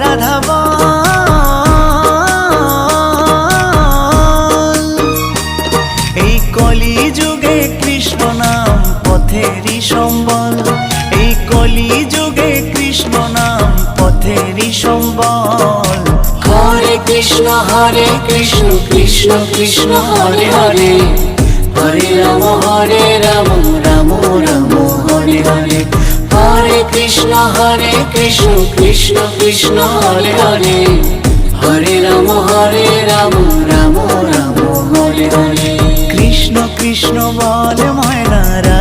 রাধা বল। এই কলি যুগে কৃষ্ণ নাম পথেরই সম্বল, এই কলি যুগে কৃষ্ণ নাম পথেরই সম্বল। হরে কৃষ্ণ কৃষ্ণ কৃষ্ণ হরে হরে, হরে রাম রাম রাম হরে হরে। হরে কৃষ্ণ কৃষ্ণ কৃষ্ণ হরে হরে, হরে রাম রাম রাম রাম হরে হরে। কৃষ্ণ কৃষ্ণ বল ময়না।